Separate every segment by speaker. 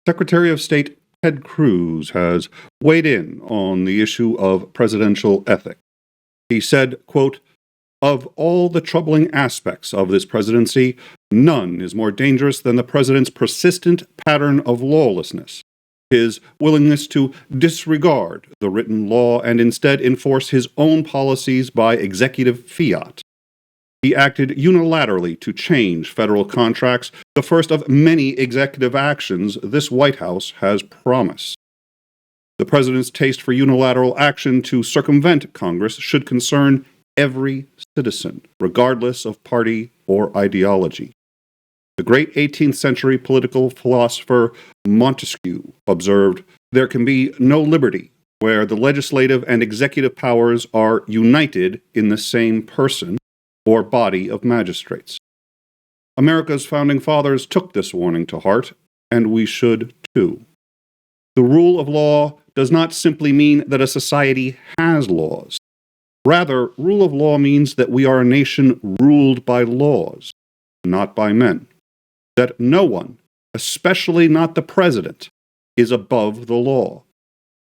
Speaker 1: Secretary of State Ted Cruz has weighed in on the issue of presidential ethics. He said, quote, "Of all the troubling aspects of this presidency, none is more dangerous than the president's persistent pattern of lawlessness, his willingness to disregard the written law and instead enforce his own policies by executive fiat. He acted unilaterally to change federal contracts, the first of many executive actions this White House has promised. The president's taste for unilateral action to circumvent Congress should concern every citizen, regardless of party or ideology. The great 18th century political philosopher Montesquieu observed, 'There can be no liberty where the legislative and executive powers are united in the same person or body of magistrates.' America's founding fathers took this warning to heart, and we should too. The rule of law does not simply mean that a society has laws. Rather, rule of law means that we are a nation ruled by laws, not by men. That no one, especially not the president, is above the law.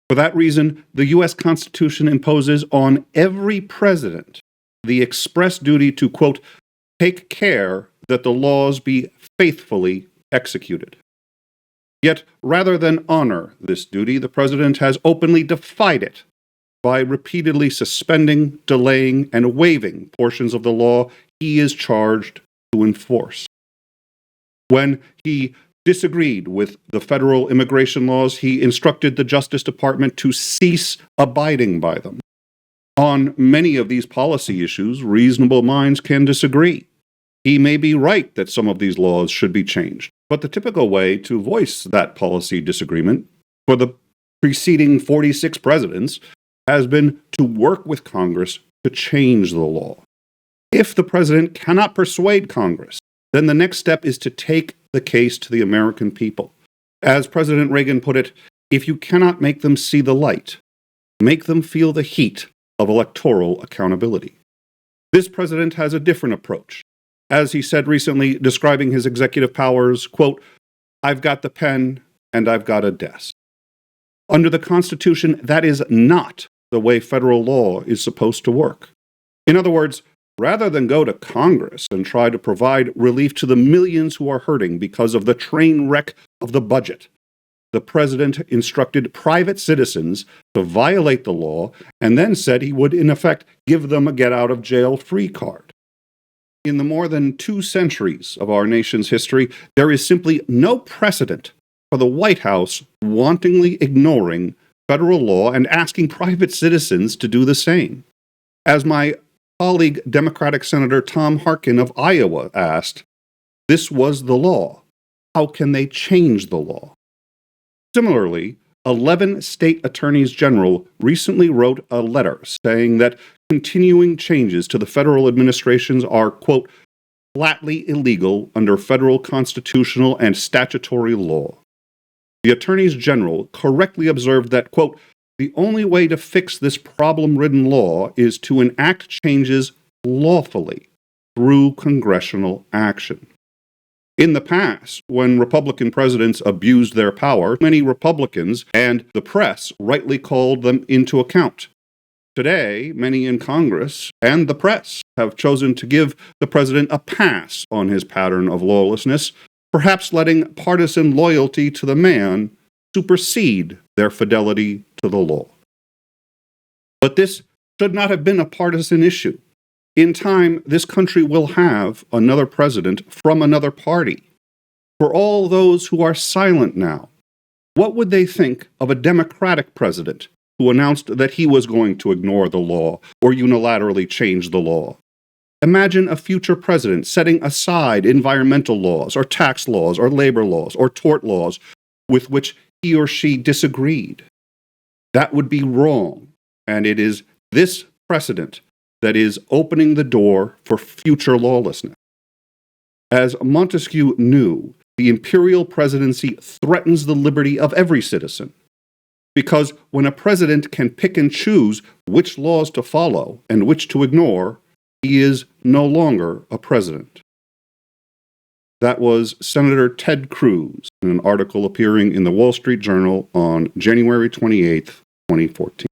Speaker 1: For that reason, the U.S. Constitution imposes on every president the express duty to, quote, take care that the laws be faithfully executed. Yet, rather than honor this duty, the president has openly defied it by repeatedly suspending, delaying, and waiving portions of the law he is charged to enforce. When he disagreed with the federal immigration laws, he instructed the Justice Department to cease abiding by them. On many of these policy issues, reasonable minds can disagree. He may be right that some of these laws should be changed, but the typical way to voice that policy disagreement for the preceding 46 presidents has been to work with Congress to change the law. If the president cannot persuade Congress, then the next step is to take the case to the American people. As President Reagan put it, if you cannot make them see the light, make them feel the heat of electoral accountability. This president has a different approach. As he said recently, describing his executive powers, quote, "I've got the pen and I've got a desk." Under the Constitution, that is not the way federal law is supposed to work. In other words, rather than go to Congress and try to provide relief to the millions who are hurting because of the train wreck of the budget, the president instructed private citizens to violate the law and then said he would, in effect, give them a get-out-of-jail-free card. In the more than 2 centuries of our nation's history, there is simply no precedent for the White House wantonly ignoring federal law and asking private citizens to do the same. As my colleague Democratic Senator Tom Harkin of Iowa asked, this was the law. How can they change the law? Similarly, 11 state attorneys general recently wrote a letter saying that continuing changes to the federal administrations are, quote, flatly illegal under federal constitutional and statutory law. The attorneys general correctly observed that, quote, the only way to fix this problem-ridden law is to enact changes lawfully through congressional action. In the past, when Republican presidents abused their power, many Republicans and the press rightly called them into account. Today, many in Congress and the press have chosen to give the president a pass on his pattern of lawlessness, perhaps letting partisan loyalty to the man supersede their fidelity to the law. But this should not have been a partisan issue. In time, this country will have another president from another party. For all those who are silent now, what would they think of a Democratic president who announced that he was going to ignore the law or unilaterally change the law? Imagine a future president setting aside environmental laws or tax laws or labor laws or tort laws with which he or she disagreed. That would be wrong, and it is this precedent that is opening the door for future lawlessness. As Montesquieu knew, the imperial presidency threatens the liberty of every citizen, because when a president can pick and choose which laws to follow and which to ignore, he is no longer a president. That was Senator Ted Cruz in an article appearing in the Wall Street Journal on January 28th, 2014.